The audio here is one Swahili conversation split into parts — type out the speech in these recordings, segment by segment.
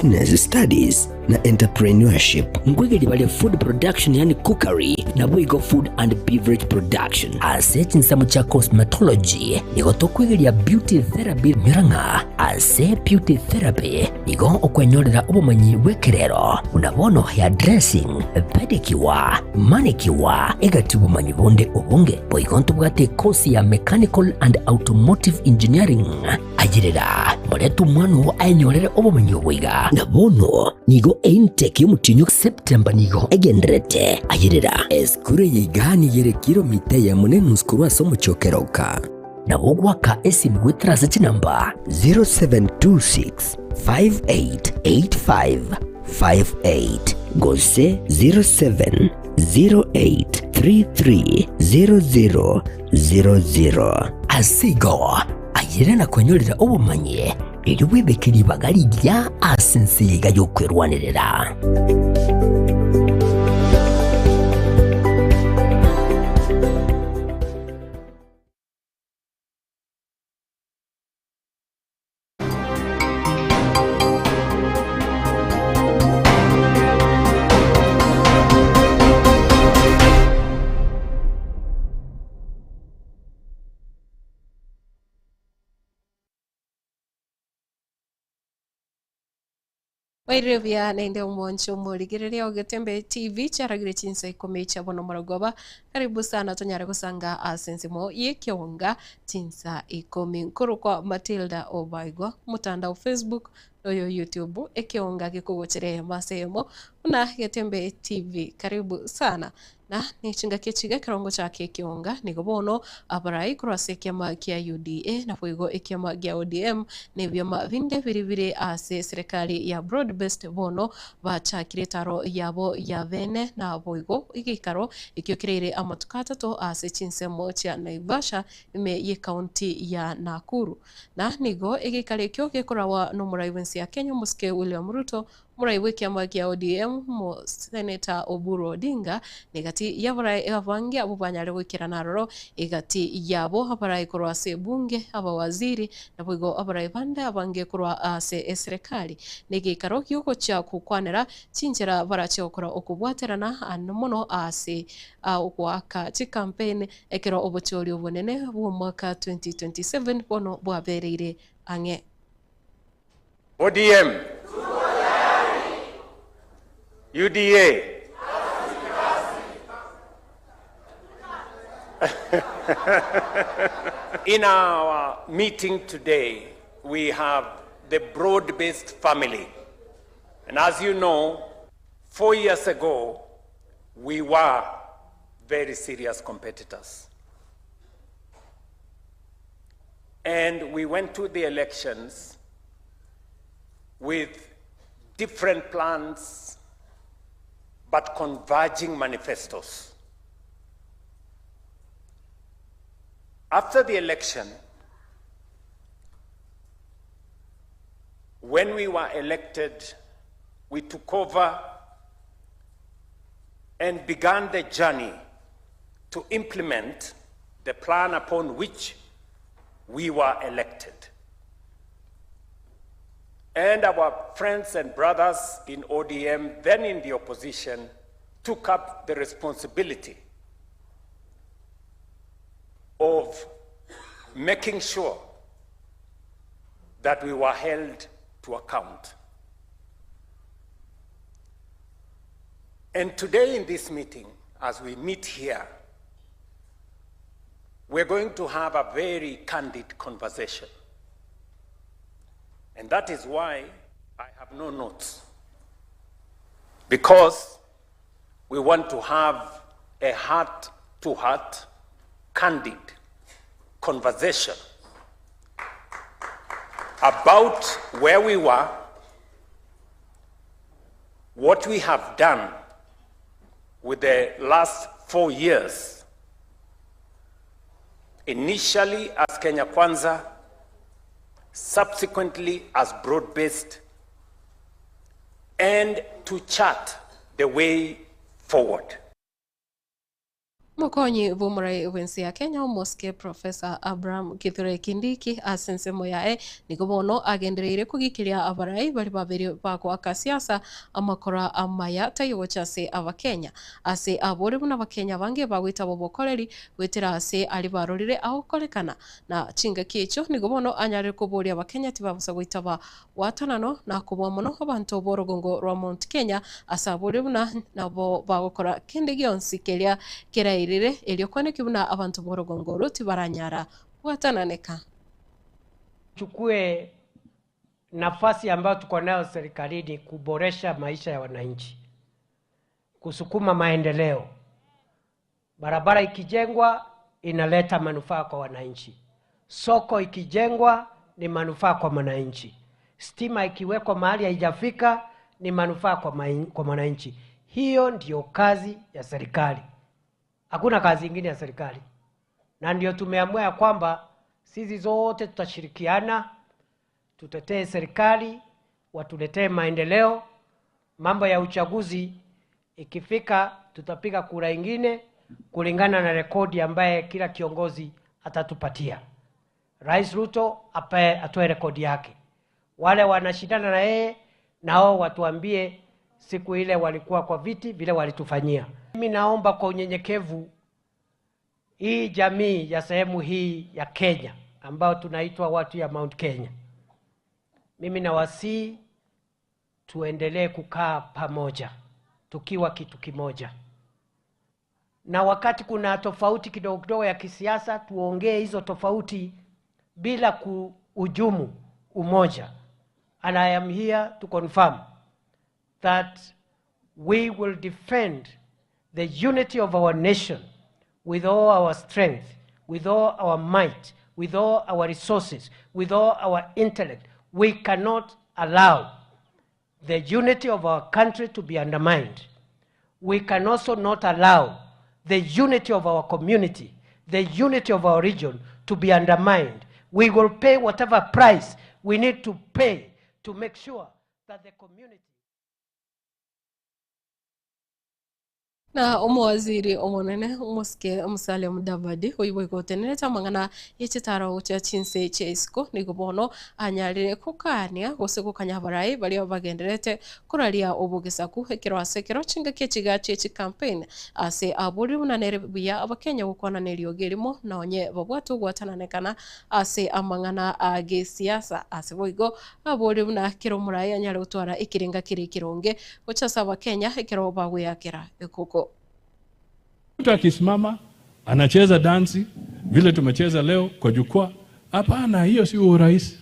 business studies na entrepreneurship. Ngwigiri bali food production yani cookery na Bwigo food and beverage production. Ase nsamu cha cosmetology nigo tokwigiria beauty therapy Murang'a. Ase beauty therapy nigo okwenyorera ubumanyi bwekerero unabono hair dressing, pedicure, manicure egati ubumanyi bonde obunge. Bwigo ntubwate kosi ya mechanical and automotive engineering. Ajirira moretu mwanu ainyorere ubumanyi bwiga nabono nigo intake y'umutinyo September nigo egenderete. Ajirira eskure yigani yere kilomita ya munenu skuru asomo chokeroka na wogwaka esimgwitra ziti namba 0726 588558 gose 0708330000 asigo ayire na kwenyorera obumanye eri webekeri bagali lya asensi yiga yokwerwanirira. Wairevia nende umoncho murigireria Ogetembe TV charagire chinsa ikome cha bono maragoba. Karibu sana tonyare kusanga asensimo yekionga chinsa ikome nkuru kwa Matilda Obaigo mutandao Facebook oyo YouTube ekionga gikugocherea masemo una Getembe TV. Karibu sana na nichinga kichiga kirongo chake ekionga nigobono abarai kurase kiama kia UDA na Bwigo ekiama gia ODM ne byama vinde biribire ase serikali ya broad-based bono bachakire taro yabo ya vene na Bwigo igikaro ikiokirire amatukata to ase chinsemo cha Naivasha ime ye county ya Nakuru na nigo igikare kyo gikorawa no muraiwensi ya Kenya Muske William Ruto muraiwe kiama kia ODM mo Senator Oburu Odinga negati yabarai avangi abubanyare gwikira naroro igati yabo abarai kurwa se bunge abawaziri na Bwigo abarai bande abange kurwa se serikali negikaro kyuko cha kukwanera chinjira barache okora okubwaterana anomono ase okwaka chi campaign ekero obochori obonene bwo mwaka 2027 bono bwabereire ange ODM UDA In our meeting today, we have the broad-based family. And as you know, 4 years ago, we were very serious competitors. And we went to the elections with different plans, but converging manifestos. After the election, when we were elected, we took over and began the journey to implement the plan upon which we were elected. And our friends and brothers in ODM, then in the opposition, took up the responsibility of making sure that we were held to account. And today in this meeting, as we meet here, we're going to have a very candid conversation. And that is why I have no notes. Because we want to have a heart-to-heart, candid conversation about where we were, what we have done with the last 4 years, initially as Kenya Kwanza, subsequently as broad-based, and to chart the way forward. Omukonyi bumurai wensi ya Kenya Omoske Professor Abraham Kithure Kindiki asensemo yae nikobono agendereire kugikiria abarai bari babiri bagwaka siasa amakora amaya tayochase abakenya ase abore buna abakenya bange bagwita bobokoreri wetera ase ali barorire aho kolekana na chinga kicho nikobono anyare kuboria abakenya tibabusa gwitaba watanano na kubwa mono abantu borogongo rwa Mount Kenya asabore buna nabo bagokora kende gionsi kelia kirairire elio kone kibuna abantu borogongoro tibaranyara watananeka. Chukue nafasi ambayo tuko nayo serikalini kuboresha maisha ya wananchi, kusukuma maendeleo. Barabara ikijengwa inaleta manufaa kwa wananchi, soko ikijengwa ni manufaa kwa wananchi, stima ikiwekwa mahali haijafika ni manufaa kwa wananchi. Hiyo ndio kazi ya serikali. Hakuna kazi ingine ya serikali. Na ndio tumeamua ya kwamba sisi zote tutashirikiana, tutetee serikali, watuletee maendeleo. Mambo ya uchaguzi ikifika tutapiga kura ingine kulingana na rekodi ambaye kila kiongozi atatupatia. Rais Ruto atoe rekodi yake. Wale wanashindana na yeye nao watuambie siku ile walikuwa kwa viti vile walitufanyia. Mimi naomba kwa unyenyekevu hii jamii ya sehemu hii ya Kenya ambao tunaitwa watu ya Mount Kenya, mimi nawasihi tuendelee kukaa pamoja tukiwa kitu kimoja, na wakati kuna tofauti kidogo kidogo ya kisiasa tuongee hizo tofauti bila kuhujumu umoja. And I am here to confirm that we will defend the unity of our nation with all our strength, with all our might, with all our resources, with all our intellect. We cannot allow the unity of our country to be undermined. We can also not allow the unity of our community, the unity of our region to be undermined. We will pay whatever price we need to pay to make sure that the community. Na omwaziri omonene Omoske Musalia Mudavadi oyiboiko teneta mangana yechitaro cha chinse chesko nigubono anyarire kukania gose kukanya barai bali bagenderete kuralia obugesaku ekero asekero chinga kechiga chechi campaign ase aburi munanere biya abakenya gukwana neriogerimo na onye babwatu gwatananekana ase amangana age siasa ase boigo aburi muna kero murai anyare utwara ikiringa kironge gochasa abakenya ekero bagweyakera ekoko. Mtu akisimama anacheza dansi vile tumecheza leo kwa jukwaa, hapana, hiyo si urais.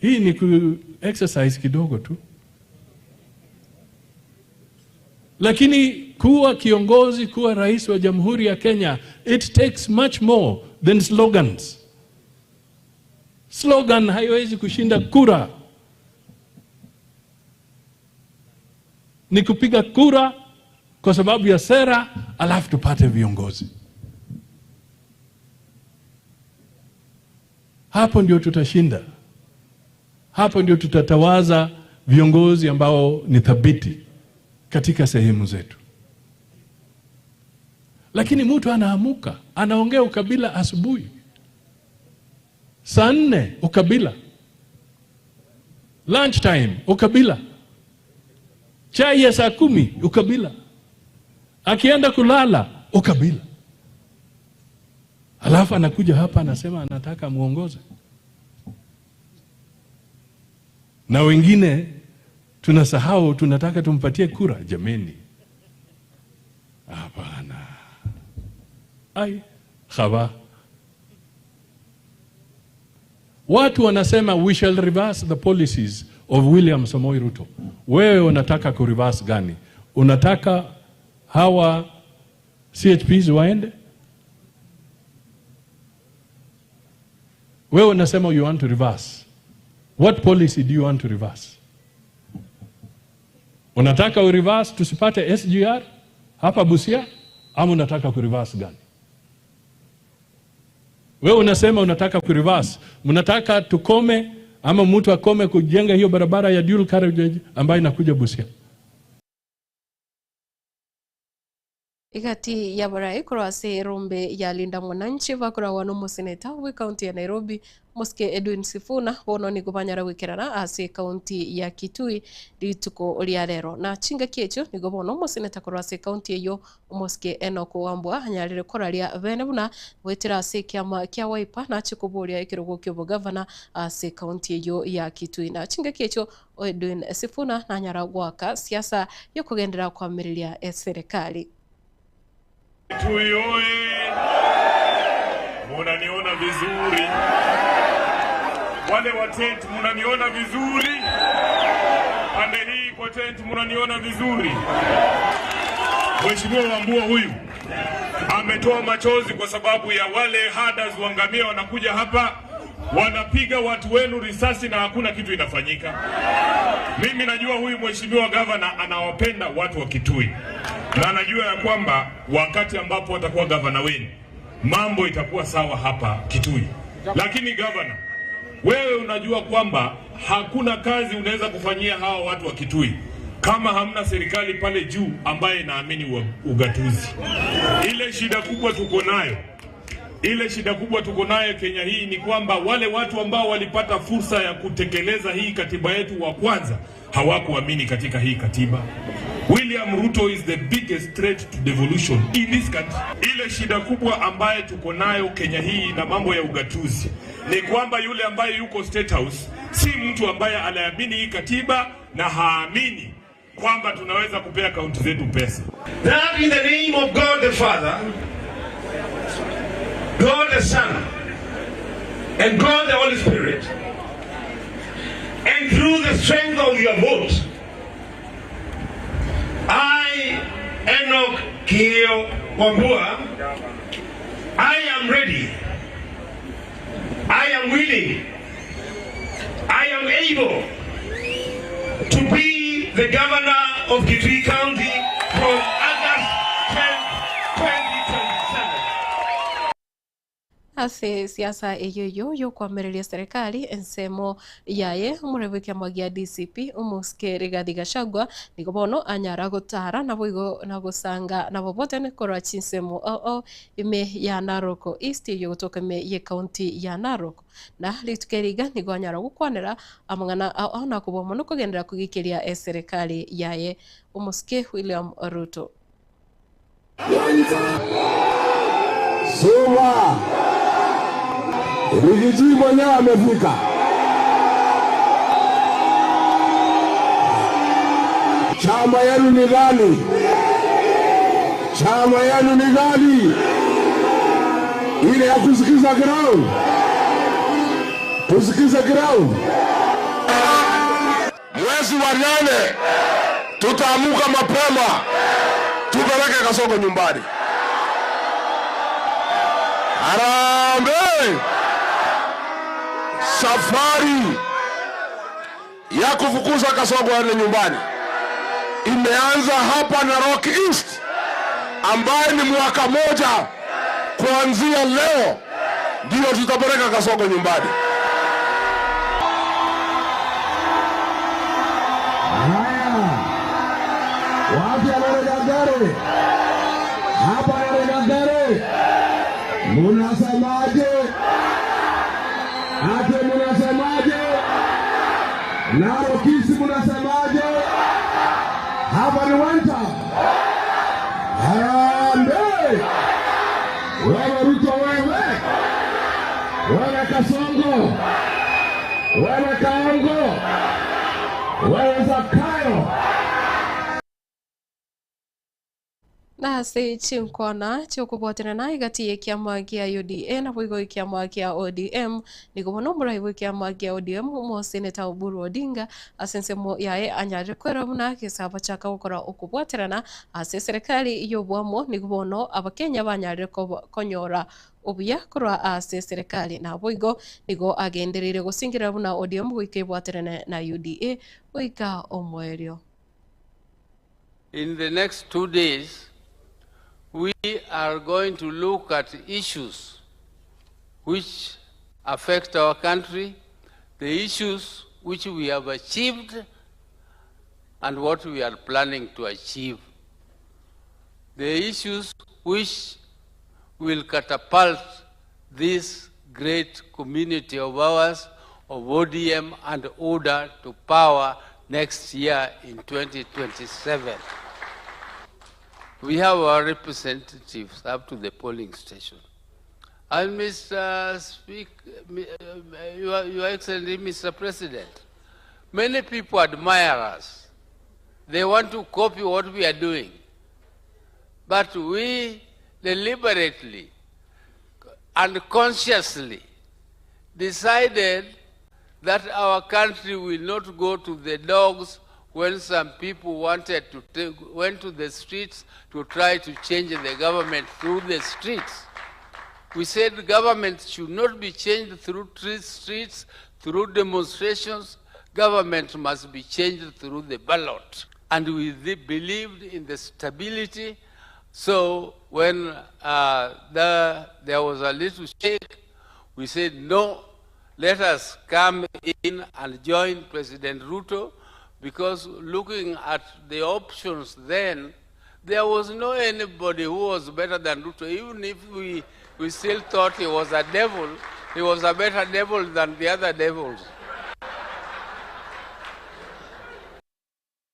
Hii ni ku exercise kidogo tu. Lakini kuwa kiongozi, kuwa rais wa Jamhuri ya Kenya, it takes much more than slogans. Slogan haiwezi kushinda kura. Ni kupiga kura kwa sababu ya sera, alafu tupate viongozi. Hapo ndio tutashinda. Hapo ndio tutatawaza viongozi ambao ni thabiti katika sehemu zetu. Lakini mtu anaamuka, anaongea ukabila asubuhi, saa 4 ukabila, lunch time ukabila, chai ya saa 10 ukabila, akienda kulala ukabila, alafu anakuja hapa anasema anataka muongoze. Na wengine tunasahau tunataka tumpatie kura. Jameni, hapana. Ai khaba, watu wanasema we shall reverse the policies of William Samoei Ruto. Wewe unataka ku reverse gani? Unataka hawa CHPs waende? Wewe unasema you want to reverse. What policy do you want to reverse? Unataka u reverse tusipate SGR hapa Busia, ama unataka ku reverse gani? Wewe unasema unataka ku reverse, mnataka tukome ama mtu akome kujenga hiyo barabara ya dual carriage ambayo inakuja Busia. igati ya barai kurase rombe ya linda mwananchi vakura wano museneta wi kaunti ya Nairobi Muske Edwin Sifuna bono ni gubanyara wikirana ase kaunti ya Kitui rituko ria rero na chinga kiecho ni gobono museneta kurase kaunti eyo Muske Enoch Wambua anyarire koraria bene buna wetira ase kiama kia Wiper na chikuburia ikirugo kyo gavana ase kaunti eyo ya Kitui na chinga kiecho Edwin Sifuna na nyara gwaka siasa yo kugendera kwa mirilia serikali. Kitui oye, munaniona vizuri. Wale wa tent munaniona vizuri. Pande hii kwa tent munaniona vizuri. Mheshimiwa Wambua huyu ametoa machozi kwa sababu ya wale herders wa ngamia wanakuja hapa wanapiga watu wenu risasi na hakuna kitu inafanyika. Mimi najua huyu mheshimiwa gavana anawapenda watu wa Kitui. Na anajua ya kwamba wakati ambapo atakuwa gavana wenu mambo itakuwa sawa hapa Kitui. Lakini gavana, wewe unajua kwamba hakuna kazi unaweza kufanyia hawa watu wa Kitui kama hamna serikali pale juu ambaye inaamini ugatuzi. Ile shida kubwa tuko nayo Kenya hii ni kwamba wale watu ambao walipata fursa ya kutekeleza hii katiba yetu wa kwanza hawakuamini katika hii katiba. William Ruto is the biggest threat to devolution in this country. Ile shida kubwa ambaye tuko nayo Kenya hii na mambo ya ugatuzi ni kwamba yule ambaye yuko State House si mtu ambaye anaamini hii katiba na haamini kwamba tunaweza kupea kaunti zetu pesa. That in the name of God the Father, God the Son, and God the Holy Spirit, and through the strength of your vote, I, Enoch Kio Wambua, I am ready, I am willing, I am able to be the governor of Kitui County from August 10, 2027. Ase siasa eyoyo yo kwamiriria serikali ensemo yaye murebukia magia DCP Muske Rigathi Gachagua nigobono anyara gutara na boigo na gusanga na bobote ne korwa chinsemo ime ya Narok East yo gutoka me ye county ya Narok na litukeriga nigo anyara gukwanira amangana ona kubomo no kugendera kugikiria serikali yaye Muske William Ruto. Soma Rigiji mwenyewe amefika. Chama yenu ni gani? Chama yenu ni gani? Ile ya kusikiza ground. Kusikiza ground. Mwezi wa 8 tutaamuka mapema. Tupeleke Kasongo nyumbani. Harambee! Safari ya kufukuza Kasongo hadi nyumbani imeanza hapa Narok East, ambaye ni mwaka moja kuanzia leo ndio tutapeleka Kasongo nyumbani. Wapi Narok? Hapa Narok. Munasemaje? Ate munasemaje? Narok East munasemaje? Hapa ni wanta. Harambee! Wewe Ruto wewe. Wewe Kasongo. Wewe Kaongo. Wewe Zakayo. Na se chinkona chokubotena na igati ye kiama kia UDA na bwigo kiama kia ODM nigobono muraibu kiama kia ODM mo seneta Oburu Odinga asensemo yae anyare kwera buna kisaba chaka gukora ukubwaterana ase serikali yobwamo nigobono abakenya banyare konyora obuya kurwa ase serikali na bwigo nigo agenderere gusingira buna ODM gwikebwaterana na UDA oika omwerio. In the next 2 days we are going to look at issues which affect our country, the issues which we have achieved and what we are planning to achieve. the issues which will catapult this great community of ours of ODM and order to power next year in 2027. We have our representatives up to the polling station. And Mr. Your Excellency, Mr. President, many people admire us. They want to copy what we are doing. But we deliberately and consciously decided that our country will not go to the dogs when some people went to the streets to try to change the government through the streets. We said the government should not be changed through streets, through demonstrations. Government must be changed through the ballot. And we believed in the stability. So when there was a little shake, we said, no, let us come in and join President Ruto, because looking at the options then, there was no anybody who was better than Ruto. Even if we still thought he was a devil, he was a better devil than the other devils.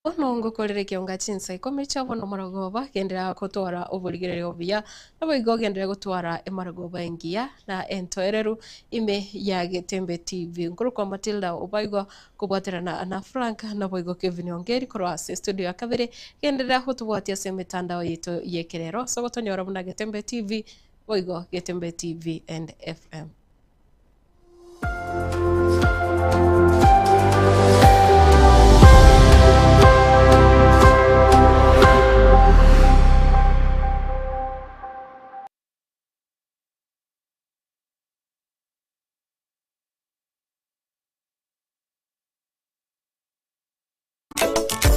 Onongo kolere kionga chinsa ikomecha bono maragoba gendera kutwara oburigere obia nabo igogendera gutwara emaragoba engia na entoereru ime ya Getembe TV nkuru kwa Matilda obaigo kubwaterana na Frank nabo igo Kevin Ongeri kwa studio ya kabere gendera hutubwatia semitandao yetu yekerero sogotonyora muna Getembe TV boigo Getembe TV and FM.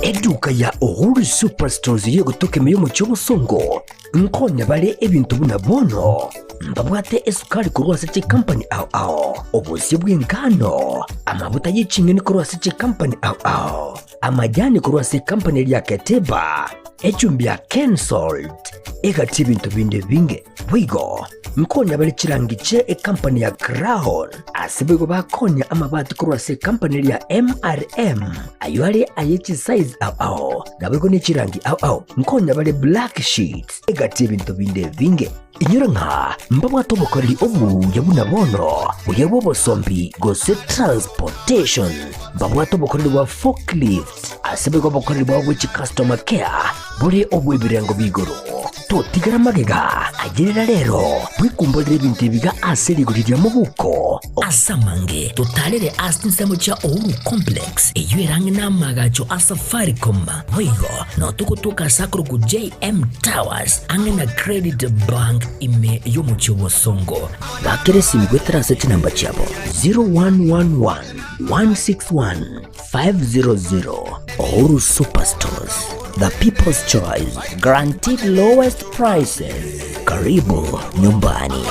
Eduka ya Uhuru Superstores yo gutoke meyo mu cy'obusongo nkonya bale ebintu buna bono mbabwate esukari kurwasa ci company ao obusi bw'ingano amavuta y'icingeni kurwasa ci company ao amajani kurwasa company ya Keteba echumbi ya Kensalt egati ibintu binde binge wigo nkonya bale chirangiche company ya Crown asibigo bakonya amabati kurwasa company ya MRM ayuale ayechi size ao nabego ni chirangi ao nkonya bale black sheets egati ibintu binde binge inyura nka mbabwa tobokoreri obu yabuna bono uyebo bosombi gose transportation mbabwa tobokoreri wa forklift asibigo bokoreri wa which customer care buri obu ibirengo bigoro totigara magega agerera rero bwikumbolera ibintu biga aserigurira mu buko asamange totalere asinsemo cha Uhuru Complex eyuerange namagacho asafaricom wigo no tukutuka sakuru ku JM Towers angena Credit Bank ime yo mu cyobosongo bakeresi migwetraseti namba chabo 0111 161 500 Uhuru Superstores, the people's choice, guaranteed lowest prices. Karibu nyumbani.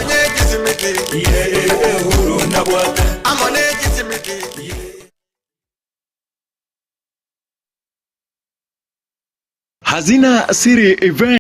Hazina Siri Event